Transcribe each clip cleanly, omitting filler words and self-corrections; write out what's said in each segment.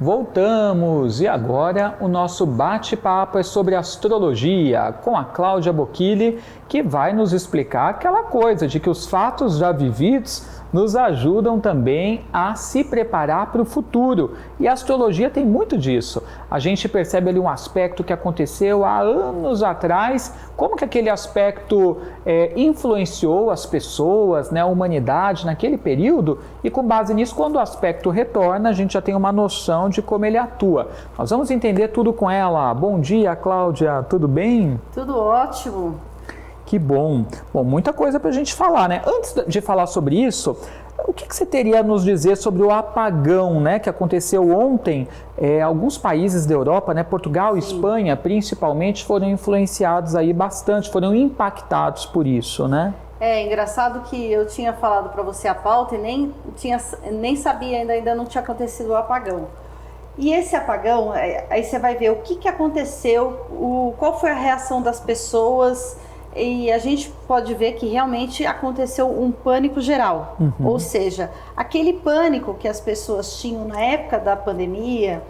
Voltamos! E agora o nosso bate-papo é sobre astrologia com a Cláudia Bocchilli, que vai nos explicar aquela coisa de que os fatos já vividos nos ajudam também a se preparar para o futuro. E a astrologia tem muito disso. A gente percebe ali um aspecto que aconteceu há anos atrás, como que aquele aspecto influenciou as pessoas, né, a humanidade naquele período, e com base nisso, quando o aspecto retorna, a gente já tem uma noção de como ele atua. Nós vamos entender tudo com ela. Bom dia, Cláudia, tudo bem? Tudo ótimo. Que bom. Bom, muita coisa para a gente falar, né? Antes de falar sobre isso, o que você teria a nos dizer sobre o apagão, né, que aconteceu ontem? Alguns países da Europa, né, Portugal e Espanha, principalmente, foram influenciados aí bastante, foram impactados por isso, né? É engraçado que eu tinha falado para você a pauta e nem sabia, ainda não tinha acontecido o apagão. E esse apagão, aí você vai ver o que aconteceu, qual foi a reação das pessoas, e a gente pode ver que realmente aconteceu um pânico geral. Ou seja, aquele pânico que as pessoas tinham na época da pandemia,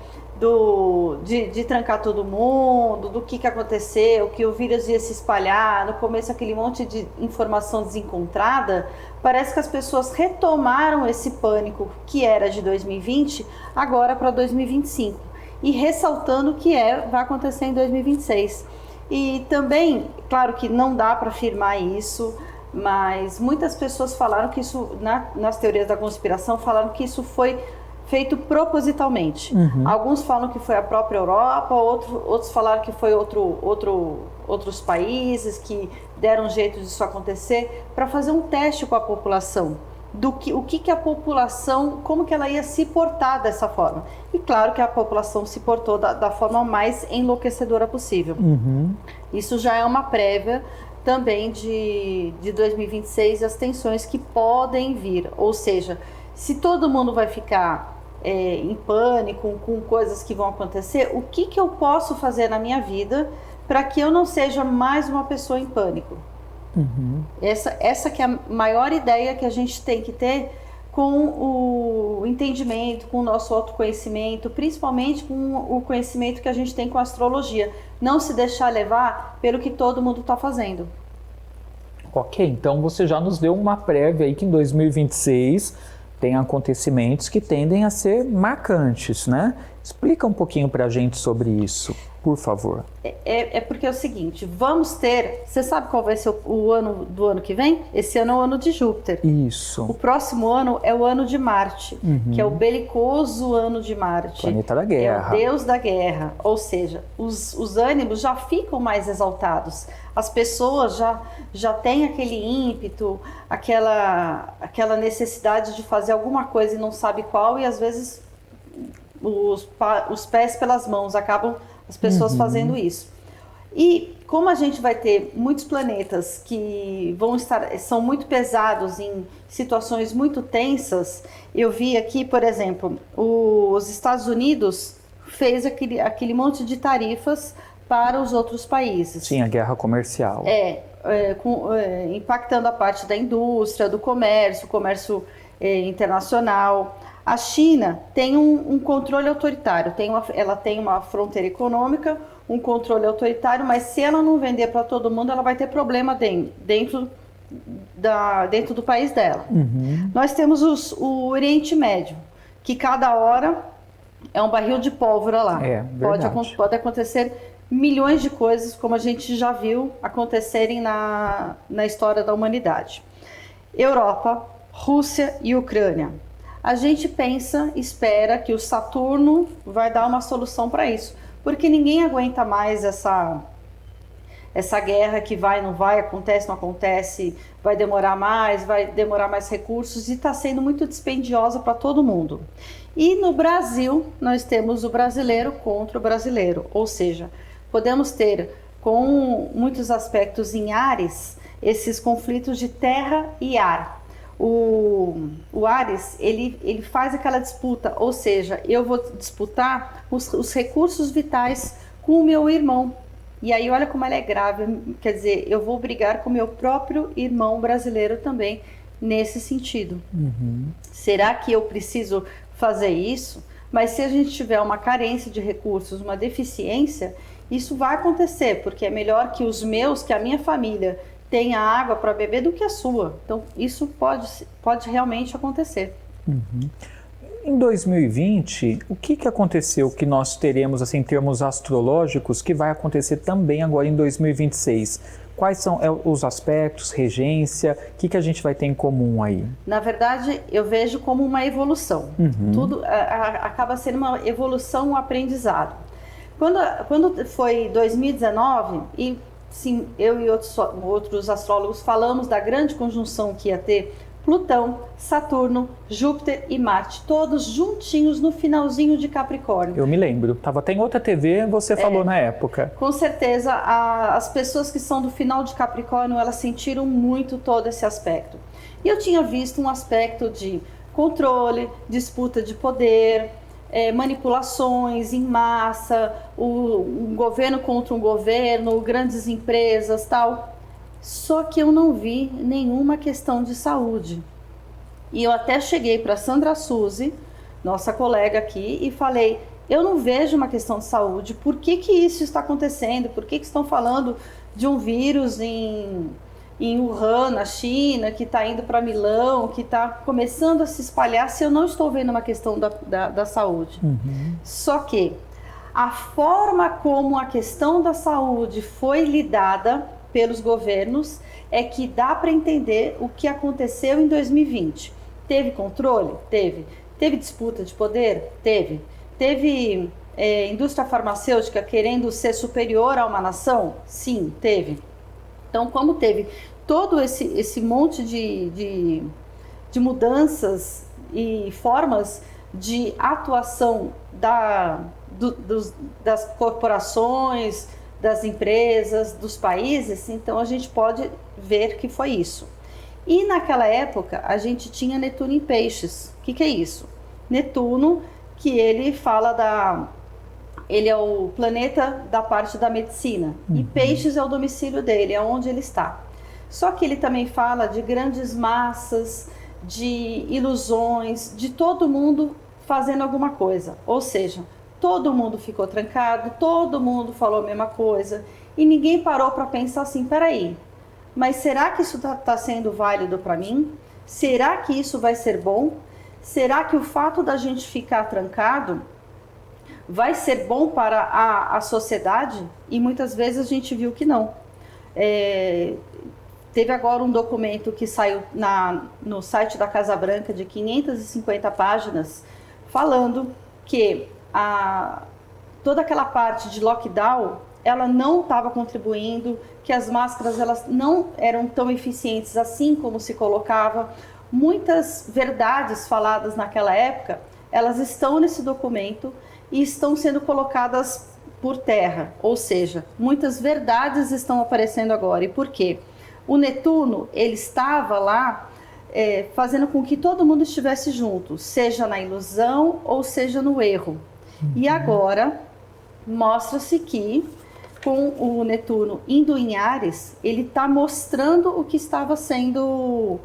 de trancar todo mundo, do que aconteceu, que o vírus ia se espalhar, no começo aquele monte de informação desencontrada, parece que as pessoas retomaram esse pânico que era de 2020, agora para 2025, e ressaltando que vai acontecer em 2026. E também, claro que não dá para afirmar isso, mas muitas pessoas falaram que isso, nas teorias da conspiração, falaram que isso foi feito propositalmente. Alguns falam que foi a própria Europa, outros falaram que foi outros países que deram um jeito disso acontecer para fazer um teste com a população. O que a população, como que ela ia se portar dessa forma. E claro que a população se portou da forma mais enlouquecedora possível. Isso já é uma prévia também de 2026 e as tensões que podem vir. Ou seja, se todo mundo vai ficar em pânico com coisas que vão acontecer, o que eu posso fazer na minha vida para que eu não seja mais uma pessoa em pânico? Essa que é a maior ideia que a gente tem que ter com o entendimento, com o nosso autoconhecimento, principalmente com o conhecimento que a gente tem com a astrologia. Não se deixar levar pelo que todo mundo está fazendo. Ok, então você já nos deu uma prévia aí que em 2026 tem acontecimentos que tendem a ser marcantes, né? Explica um pouquinho para a gente sobre isso, por favor. Porque é o seguinte, vamos ter... Você sabe qual vai ser o ano do ano que vem? Esse ano é o ano de Júpiter. Isso. O próximo ano é o ano de Marte, que é o belicoso ano de Marte. Planeta da guerra. É o deus da guerra. Ou seja, os ânimos já ficam mais exaltados. As pessoas já têm aquele ímpeto, aquela necessidade de fazer alguma coisa e não sabe qual, e às vezes os pés pelas mãos, acabam as pessoas fazendo isso. E como a gente vai ter muitos planetas que são muito pesados em situações muito tensas, eu vi aqui, por exemplo, os Estados Unidos fez aquele monte de tarifas para os outros países. Sim, a guerra comercial. Impactando a parte da indústria, do comércio internacional. A China tem um controle autoritário, ela tem uma fronteira econômica, um controle autoritário, mas se ela não vender para todo mundo, ela vai ter problema dentro do país dela. Nós temos o Oriente Médio, que cada hora é um barril de pólvora lá. Pode acontecer milhões de coisas, como a gente já viu acontecerem na história da humanidade. Europa, Rússia e Ucrânia. A gente espera que o Saturno vai dar uma solução para isso, porque ninguém aguenta mais essa guerra que vai, não vai, acontece, não acontece, vai demorar mais recursos e está sendo muito dispendiosa para todo mundo. E no Brasil, nós temos o brasileiro contra o brasileiro, ou seja, podemos ter com muitos aspectos em Áries, esses conflitos de terra e ar. O Áries, ele faz aquela disputa, ou seja, eu vou disputar os recursos vitais com o meu irmão. E aí olha como ela é grave, quer dizer, eu vou brigar com o meu próprio irmão brasileiro também, nesse sentido. Será que eu preciso fazer isso? Mas se a gente tiver uma carência de recursos, uma deficiência, isso vai acontecer, porque é melhor que que a minha família tenha água para beber do que a sua. Então, isso pode realmente acontecer. Em 2020, o que aconteceu que nós teremos, assim, em termos astrológicos, que vai acontecer também agora em 2026? Quais são os aspectos, regência, o que a gente vai ter em comum aí? Na verdade, eu vejo como uma evolução. Tudo acaba sendo uma evolução, um aprendizado. Quando foi 2019, e sim, eu e outros astrólogos falamos da grande conjunção que ia ter Plutão, Saturno, Júpiter e Marte, todos juntinhos no finalzinho de Capricórnio. Eu me lembro, estava até em outra TV, você falou na época. Com certeza, as pessoas que são do final de Capricórnio, elas sentiram muito todo esse aspecto. E eu tinha visto um aspecto de controle, disputa de poder, manipulações em massa, um governo contra um governo, grandes empresas, tal. Só que eu não vi nenhuma questão de saúde. E eu até cheguei para Sandra Suzy, nossa colega aqui, e falei, eu não vejo uma questão de saúde, por que isso está acontecendo? Por que estão falando de um vírus em Wuhan, na China, que está indo para Milão, que está começando a se espalhar, se eu não estou vendo uma questão da saúde? Só que a forma como a questão da saúde foi lidada pelos governos é que dá para entender o que aconteceu em 2020. Teve controle? Teve. Teve disputa de poder? Teve. Teve indústria farmacêutica querendo ser superior a uma nação? Sim, teve. Então, como teve todo esse monte de mudanças e formas de atuação das corporações, das empresas, dos países, então a gente pode ver que foi isso. E naquela época a gente tinha Netuno em Peixes. O que é isso? Netuno, que ele fala ele é o planeta da parte da medicina, e Peixes é o domicílio dele, é onde ele está. Só que ele também fala de grandes massas, de ilusões, de todo mundo fazendo alguma coisa, ou seja, todo mundo ficou trancado, todo mundo falou a mesma coisa e ninguém parou para pensar assim, peraí, mas será que isso está sendo válido para mim? Será que isso vai ser bom? Será que o fato da gente ficar trancado vai ser bom para a sociedade? E muitas vezes a gente viu que não. Teve agora um documento que saiu no site da Casa Branca de 550 páginas falando que toda aquela parte de lockdown, ela não estava contribuindo, que as máscaras elas não eram tão eficientes assim como se colocava. Muitas verdades faladas naquela época, elas estão nesse documento e estão sendo colocadas por terra, ou seja, muitas verdades estão aparecendo agora. E por quê? O Netuno, ele estava lá fazendo com que todo mundo estivesse junto, seja na ilusão ou seja no erro. E agora, mostra-se que, com o Netuno indo em Áries, ele está mostrando o que estava sendo...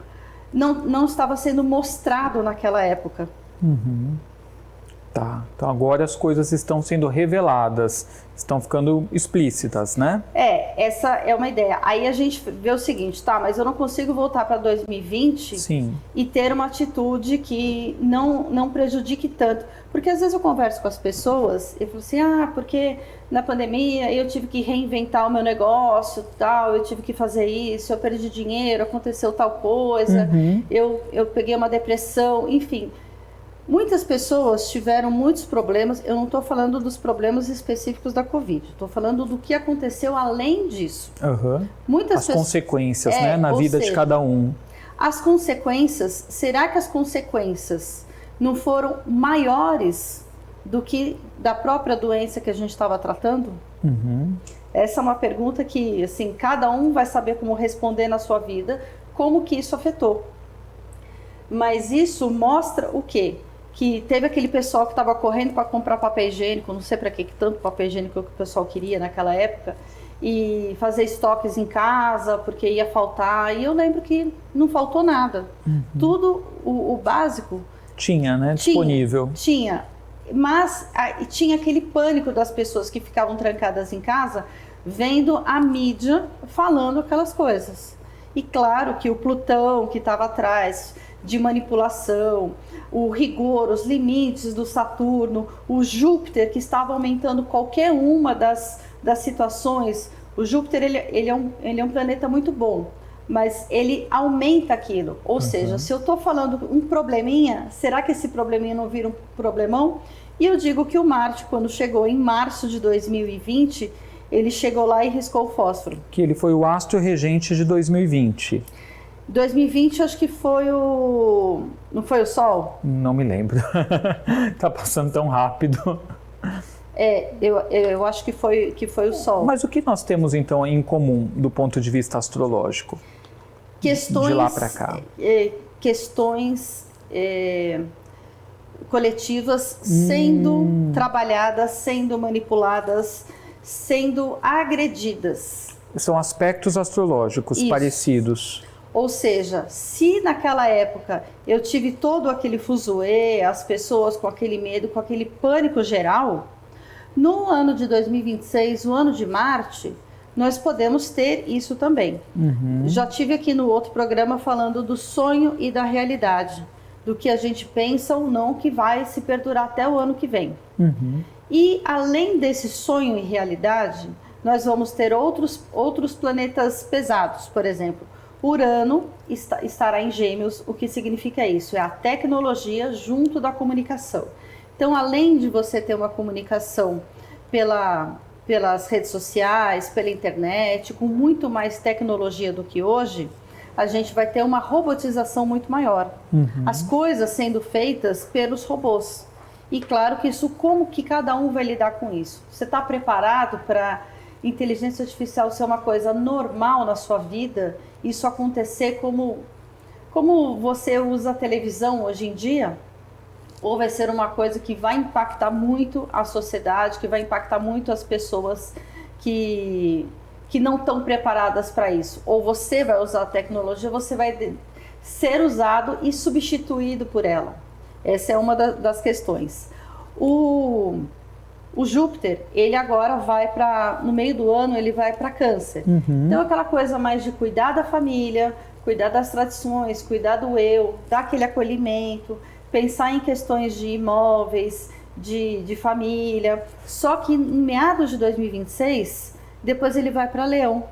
Não estava sendo mostrado naquela época. Tá, então agora as coisas estão sendo reveladas, estão ficando explícitas, né? Essa é uma ideia. Aí a gente vê o seguinte, tá, mas eu não consigo voltar para 2020 Sim. E ter uma atitude que não prejudique tanto. Porque às vezes eu converso com as pessoas e falo assim, porque na pandemia eu tive que reinventar o meu negócio, tal, eu tive que fazer isso, eu perdi dinheiro, aconteceu tal coisa, eu peguei uma depressão, enfim... Muitas pessoas tiveram muitos problemas, eu não estou falando dos problemas específicos da Covid, estou falando do que aconteceu além disso. As consequências, né, na vida de cada um. As consequências, será que as consequências não foram maiores do que da própria doença que a gente estava tratando? Essa é uma pergunta que, assim, cada um vai saber como responder na sua vida, como que isso afetou. Mas isso mostra o quê? Que teve aquele pessoal que estava correndo para comprar papel higiênico, não sei para que tanto papel higiênico que o pessoal queria naquela época, e fazer estoques em casa, porque ia faltar. E eu lembro que não faltou nada. Tudo, o básico... Tinha, né? Disponível. Tinha. Mas tinha aquele pânico das pessoas que ficavam trancadas em casa, vendo a mídia falando aquelas coisas. E claro que o Plutão que estava atrás de manipulação, o rigor, os limites do Saturno, o Júpiter que estava aumentando qualquer uma das situações. O Júpiter ele é um planeta muito bom, mas ele aumenta aquilo. Ou seja, se eu estou falando um probleminha, será que esse probleminha não vira um problemão? E eu digo que o Marte, quando chegou em março de 2020, ele chegou lá e riscou o fósforo. Que ele foi o astro regente de 2020. 2020 acho que foi o... Não foi o Sol? Não me lembro. Tá passando tão rápido. Eu acho que foi o Sol. Mas o que nós temos então em comum do ponto de vista astrológico? Questões, de lá para cá. Questões coletivas sendo trabalhadas, sendo manipuladas, sendo agredidas. São aspectos astrológicos parecidos. Ou seja, se naquela época eu tive todo aquele fuzuê, as pessoas com aquele medo, com aquele pânico geral, no ano de 2026, o ano de Marte, nós podemos ter isso também. Já tive aqui no outro programa falando do sonho e da realidade, do que a gente pensa ou não que vai se perdurar até o ano que vem. E além desse sonho e realidade, nós vamos ter outros planetas pesados, por exemplo. Urano estará em Gêmeos. O que significa isso? É a tecnologia junto da comunicação. Então, além de você ter uma comunicação pelas redes sociais, pela internet, com muito mais tecnologia do que hoje, a gente vai ter uma robotização muito maior. As coisas sendo feitas pelos robôs. E claro que isso, como que cada um vai lidar com isso? Você está preparado para inteligência artificial ser uma coisa normal na sua vida? Isso acontecer como você usa a televisão hoje em dia? Ou vai ser uma coisa que vai impactar muito a sociedade, que vai impactar muito as pessoas que não estão preparadas para isso? Ou você vai usar a tecnologia, você vai ser usado e substituído por ela? Essa é uma das questões. O Júpiter, ele agora vai no meio do ano, ele vai para Câncer. Então, aquela coisa mais de cuidar da família, cuidar das tradições, cuidar do eu, dar aquele acolhimento, pensar em questões de imóveis, de família. Só que em meados de 2026, depois ele vai para Leão.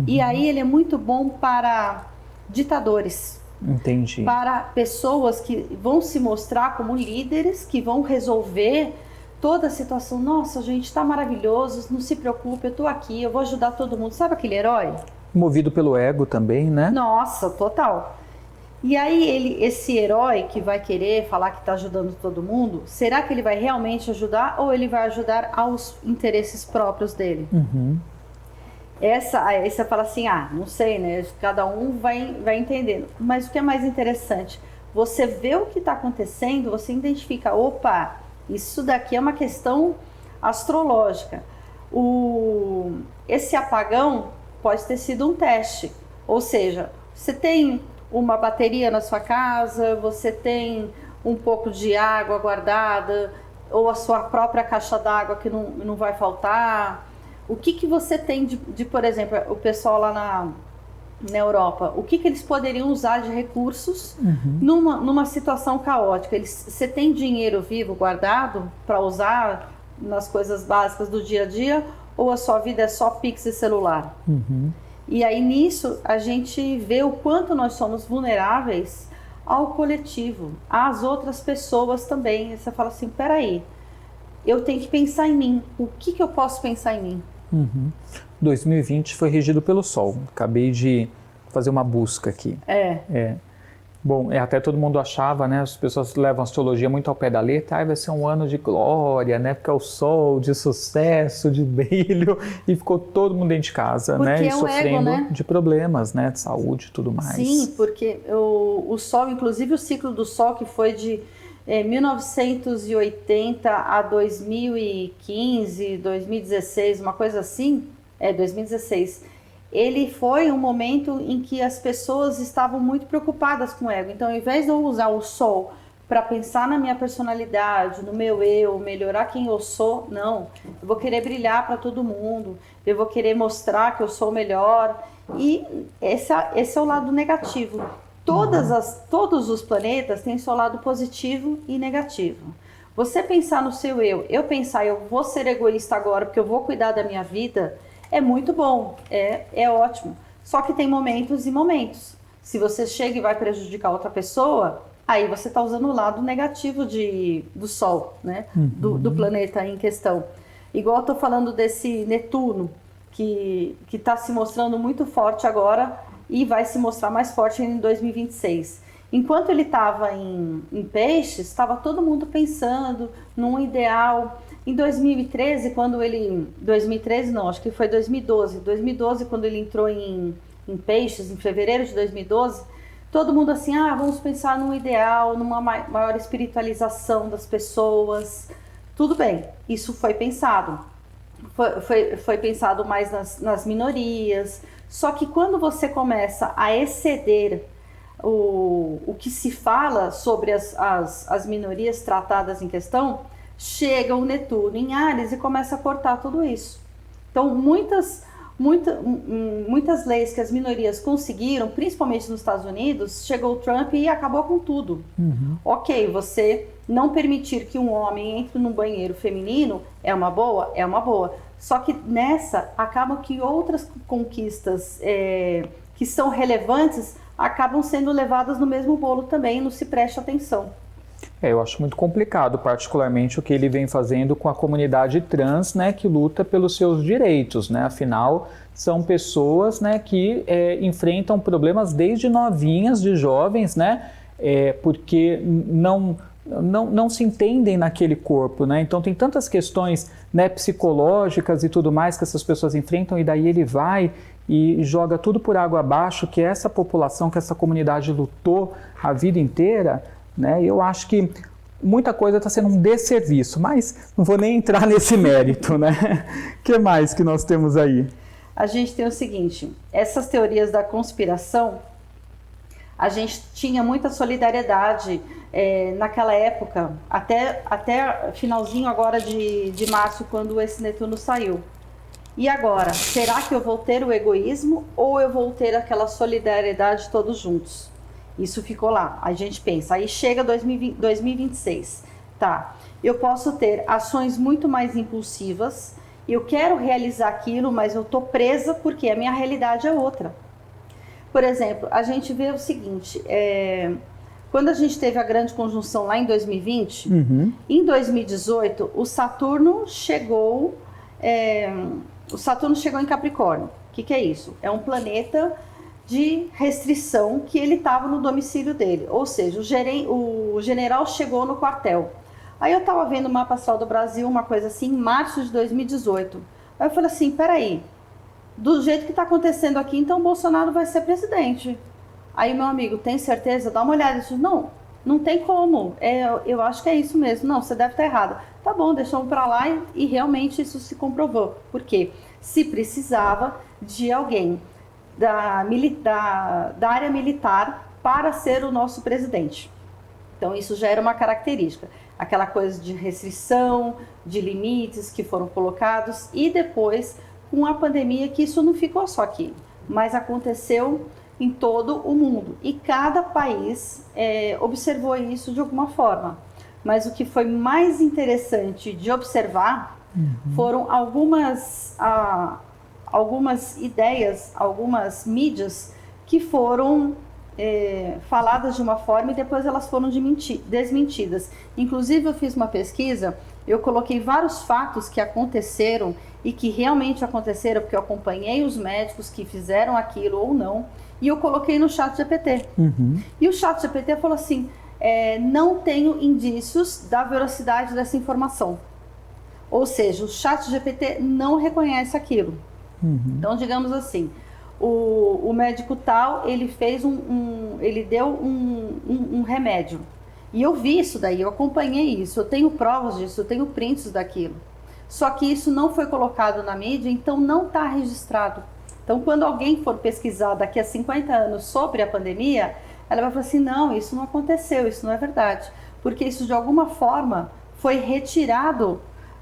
E aí ele é muito bom para ditadores. Entendi. Para pessoas que vão se mostrar como líderes, que vão resolver toda a situação. Nossa, gente, está maravilhoso, não se preocupe, eu estou aqui, eu vou ajudar todo mundo. Sabe aquele herói? Movido pelo ego também, né? Nossa, total. E aí esse herói que vai querer falar que está ajudando todo mundo, será que ele vai realmente ajudar ou ele vai ajudar aos interesses próprios dele? Aí você fala assim, não sei, né? Cada um vai entendendo. Mas o que é mais interessante, você vê o que está acontecendo, você identifica, opa, isso daqui é uma questão astrológica. Esse apagão pode ter sido um teste. Ou seja, você tem uma bateria na sua casa, você tem um pouco de água guardada, ou a sua própria caixa d'água que não vai faltar. O que você tem por exemplo, o pessoal lá na Europa, o que eles poderiam usar de recursos numa situação caótica? Você tem dinheiro vivo guardado para usar nas coisas básicas do dia a dia, ou a sua vida é só Pix e celular? E aí nisso a gente vê o quanto nós somos vulneráveis ao coletivo, às outras pessoas também. E você fala assim, peraí, eu tenho que pensar em mim. O que eu posso pensar em mim? 2020 foi regido pelo Sol. Acabei de fazer uma busca aqui. Bom, até todo mundo achava, né? As pessoas levam a astrologia muito ao pé da letra, vai ser um ano de glória, né? Porque é o sol, de sucesso, de brilho, e ficou todo mundo dentro de casa, porque né? E é o sofrendo ego, né? de problemas, né? De saúde e tudo mais. Sim, porque o sol, inclusive o ciclo do sol, que foi de 1980 a 2015, 2016, uma coisa assim, 2016, ele foi um momento em que as pessoas estavam muito preocupadas com o ego. Então, ao invés de eu usar o sol para pensar na minha personalidade, no meu eu, melhorar quem eu sou, não. Eu vou querer brilhar para todo mundo, eu vou querer mostrar que eu sou o melhor. E esse é o lado negativo. Todos os planetas têm seu lado positivo e negativo. Você pensar no seu eu pensar, eu vou ser egoísta agora porque eu vou cuidar da minha vida, é muito bom, é ótimo. Só que tem momentos e momentos. Se você chega e vai prejudicar outra pessoa, aí você está usando o lado negativo do Sol, né? Do planeta em questão. Igual eu estou falando desse Netuno, que está se mostrando muito forte agora e vai se mostrar mais forte em 2026. Enquanto ele estava em Peixes, estava todo mundo pensando num ideal. Em 2013, quando ele... 2013 não, acho que foi 2012. 2012, quando ele entrou em Peixes, em fevereiro de 2012, todo mundo assim, vamos pensar num ideal, numa maior espiritualização das pessoas. Tudo bem, isso foi pensado. Foi pensado mais nas minorias. Só que quando você começa a exceder o que se fala sobre as minorias tratadas em questão, chega o Netuno em Áries e começa a cortar tudo isso. Então, muitas leis que as minorias conseguiram, principalmente nos Estados Unidos, chegou o Trump e acabou com tudo. Ok, você não permitir que um homem entre num banheiro feminino é uma boa? É uma boa. Só que nessa, acabam que outras conquistas que são relevantes acabam sendo levadas no mesmo bolo também, não se presta atenção. Eu acho muito complicado, particularmente o que ele vem fazendo com a comunidade trans, né, que luta pelos seus direitos, né? Afinal, são pessoas, né, que enfrentam problemas desde novinhas, de jovens, né, porque não se entendem naquele corpo, né? Então tem tantas questões, né, psicológicas e tudo mais que essas pessoas enfrentam, e daí ele vai e joga tudo por água abaixo, que essa população, que essa comunidade lutou a vida inteira, né? Eu acho que muita coisa está sendo um desserviço, mas não vou nem entrar nesse mérito, né? O que mais que nós temos aí? A gente tem o seguinte, essas teorias da conspiração, a gente tinha muita solidariedade naquela época, até finalzinho agora de março, quando esse Netuno saiu. E agora, será que eu vou ter o egoísmo ou eu vou ter aquela solidariedade todos juntos? Isso ficou lá, a gente pensa, aí chega 2026, tá, eu posso ter ações muito mais impulsivas, eu quero realizar aquilo, mas eu tô presa porque a minha realidade é outra. Por exemplo, a gente vê o seguinte, quando a gente teve a grande conjunção lá em 2020, em 2018, o Saturno chegou em Capricórnio. O que é isso? É um planeta de restrição que ele estava no domicílio dele, ou seja, o general chegou no quartel. Aí eu estava vendo o mapa astral do Brasil, uma coisa assim, em março de 2018. Aí eu falei assim, peraí, do jeito que está acontecendo aqui, então o Bolsonaro vai ser presidente. Aí meu amigo, tem certeza? Dá uma olhada. Disse, não tem como, eu acho que é isso mesmo. Não, você deve estar errado. Tá bom, deixamos para lá e realmente isso se comprovou. Por quê? Se precisava de alguém da área militar para ser o nosso presidente. Então isso já era uma característica, aquela coisa de restrição, de limites que foram colocados, e depois com a pandemia, que isso não ficou só aqui, mas aconteceu em todo o mundo, e cada país observou isso de alguma forma. Mas o que foi mais interessante de observar foram algumas ideias, algumas mídias que foram faladas de uma forma e depois elas foram desmentidas. Inclusive eu fiz uma pesquisa, eu coloquei vários fatos que aconteceram e que realmente aconteceram, porque eu acompanhei os médicos que fizeram aquilo ou não, E eu coloquei no ChatGPT. E o ChatGPT falou assim, não tenho indícios da veracidade dessa informação. Ou seja, o ChatGPT não reconhece aquilo. Então, digamos assim, o médico tal, ele fez ele deu um remédio. E eu vi isso daí, eu acompanhei isso, eu tenho provas disso, eu tenho prints daquilo. Só que isso não foi colocado na mídia, então não está registrado. Então, quando alguém for pesquisar daqui a 50 anos sobre a pandemia, ela vai falar assim, não, isso não aconteceu, isso não é verdade. Porque isso, de alguma forma, foi retirado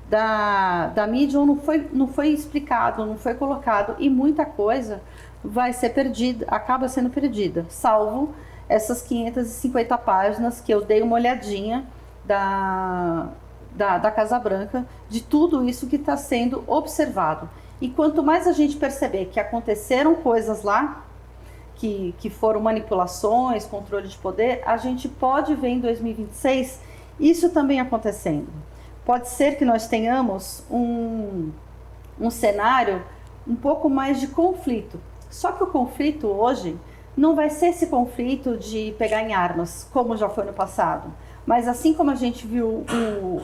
da mídia ou não foi explicado, não foi colocado. E muita coisa vai ser perdida, acaba sendo perdida, salvo essas 550 páginas que eu dei uma olhadinha da Casa Branca, de tudo isso que está sendo observado. E quanto mais a gente perceber que aconteceram coisas lá, que foram manipulações, controle de poder, a gente pode ver em 2026 isso também acontecendo. Pode ser que nós tenhamos um cenário um pouco mais de conflito. Só que o conflito hoje não vai ser esse conflito de pegar em armas, como já foi no passado. Mas assim como a gente viu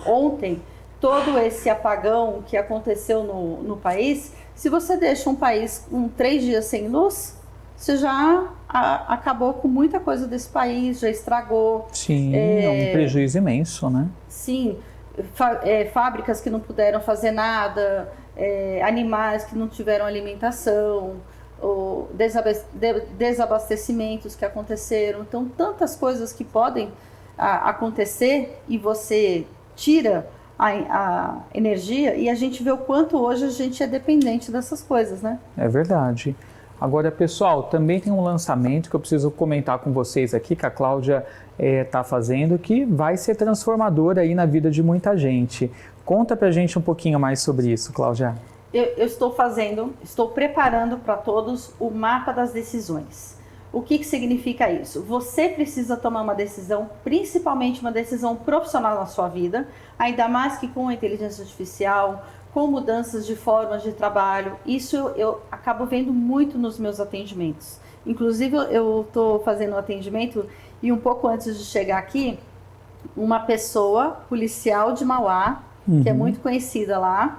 ontem, todo esse apagão que aconteceu no país, se você deixa um país 3 dias sem luz, você já acabou com muita coisa desse país, já estragou. Sim, é um prejuízo imenso, né? Sim, fábricas que não puderam fazer nada, animais que não tiveram alimentação, desabastecimentos que aconteceram. Então, tantas coisas que podem acontecer e você tira a energia, e a gente vê o quanto hoje a gente é dependente dessas coisas, né? É verdade. Agora, pessoal, também tem um lançamento que eu preciso comentar com vocês aqui, que a Cláudia está fazendo, que vai ser transformador aí na vida de muita gente. Conta pra gente um pouquinho mais sobre isso, Cláudia. Eu estou preparando para todos o mapa das decisões. O que significa isso? Você precisa tomar uma decisão, principalmente uma decisão profissional na sua vida, ainda mais que com a inteligência artificial, com mudanças de formas de trabalho. Isso eu acabo vendo muito nos meus atendimentos. Inclusive, eu estou fazendo um atendimento e um pouco antes de chegar aqui, uma pessoa, policial de Mauá, que é muito conhecida lá,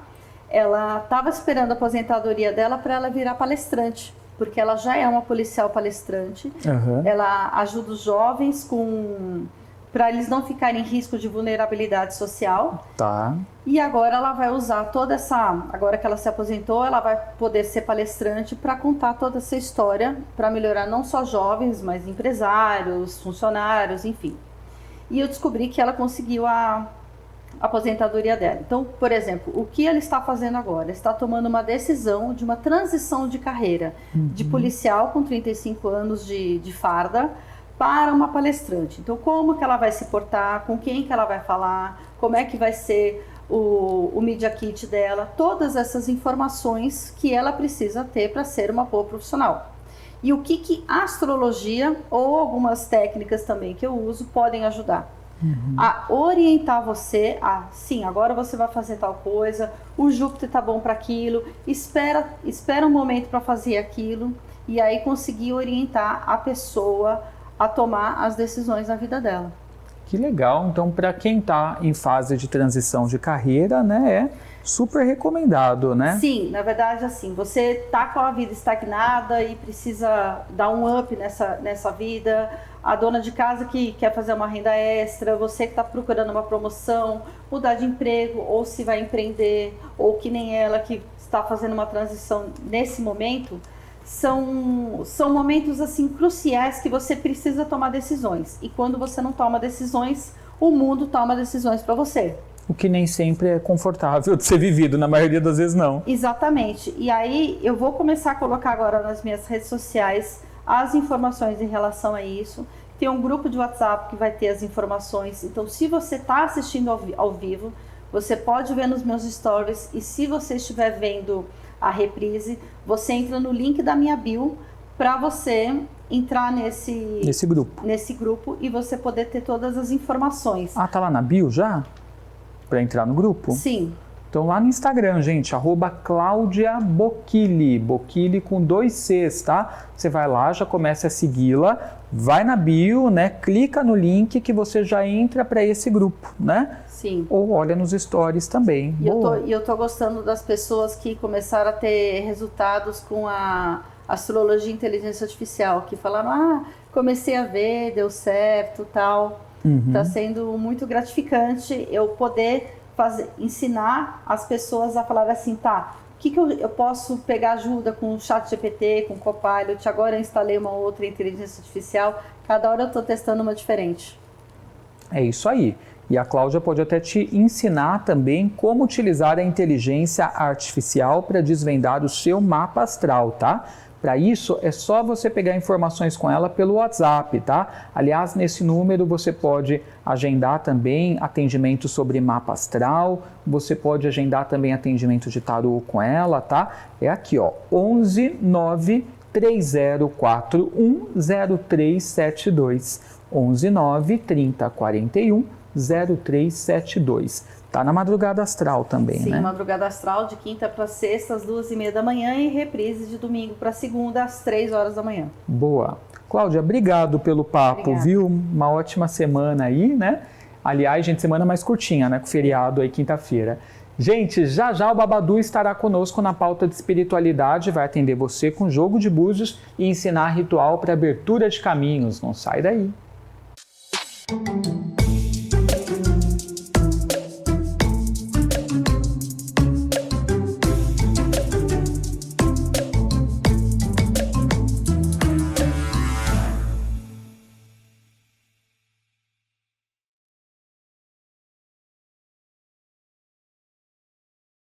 ela estava esperando a aposentadoria dela para ela virar palestrante, porque ela já é uma policial palestrante. Ela ajuda os jovens para eles não ficarem em risco de vulnerabilidade social. Tá. E agora ela vai usar agora que ela se aposentou, ela vai poder ser palestrante para contar toda essa história, para melhorar não só jovens, mas empresários, funcionários, enfim. E eu descobri que ela conseguiu a aposentadoria dela. Então, por exemplo, o que ela está fazendo agora? Está tomando uma decisão de uma transição de carreira de policial com 35 anos de farda para uma palestrante. Então, como que ela vai se portar, com quem que ela vai falar, como é que vai ser o Media Kit dela, todas essas informações que ela precisa ter para ser uma boa profissional. E o que a astrologia ou algumas técnicas também que eu uso podem ajudar? A orientar você sim, agora você vai fazer tal coisa, o Júpiter tá bom para aquilo, espera um momento para fazer aquilo, e aí conseguir orientar a pessoa a tomar as decisões na vida dela. Que legal. Então, para quem está em fase de transição de carreira, né, é super recomendado, né? Sim, na verdade, assim, você tá com a vida estagnada e precisa dar um up nessa vida, a dona de casa que quer fazer uma renda extra, você que está procurando uma promoção, mudar de emprego, ou se vai empreender, ou que nem ela que está fazendo uma transição nesse momento, são momentos assim cruciais que você precisa tomar decisões. E quando você não toma decisões, o mundo toma decisões para você. O que nem sempre é confortável de ser vivido, na maioria das vezes não. Exatamente. E aí eu vou começar a colocar agora nas minhas redes sociais as informações em relação a isso. Tem um grupo de WhatsApp que vai ter as informações. Então, se você está assistindo ao vivo, você pode ver nos meus stories. E se você estiver vendo a reprise, você entra no link da minha bio para você entrar nesse grupo e você poder ter todas as informações. Ah, tá lá na bio já? Para entrar no grupo? Sim. Então lá no Instagram, gente, @CláudiaBocchili, Bocchili com 2 Cs, tá? Você vai lá, já começa a segui-la, vai na bio, né? Clica no link que você já entra para esse grupo, né? Sim. Ou olha nos stories também. E eu tô gostando das pessoas que começaram a ter resultados com a astrologia e inteligência artificial, que falaram, comecei a ver, deu certo, tal. Tá sendo muito gratificante eu poder ensinar as pessoas a falar assim, tá, o que eu posso pegar ajuda com o ChatGPT, com o Copilot, agora eu instalei uma outra inteligência artificial, cada hora eu estou testando uma diferente. É isso aí. E a Cláudia pode até te ensinar também como utilizar a inteligência artificial para desvendar o seu mapa astral, tá? Para isso, é só você pegar informações com ela pelo WhatsApp, tá? Aliás, nesse número você pode agendar também atendimento sobre mapa astral, você pode agendar também atendimento de tarô com ela, tá? É aqui, ó, 11 9 3041 0372. 11 9 3041 0372. Tá na madrugada astral também, Sim, né? madrugada astral de quinta para sexta às 2h30 da manhã e reprise de domingo para segunda às 3 horas da manhã. Boa. Cláudia, obrigado pelo papo, Obrigada. viu? Uma ótima semana aí, né? Aliás, gente, semana mais curtinha, né? Com feriado aí quinta-feira. Gente, já já o Babadu estará conosco na pauta de espiritualidade, vai atender você com jogo de búzios e ensinar ritual para abertura de caminhos. Não sai daí.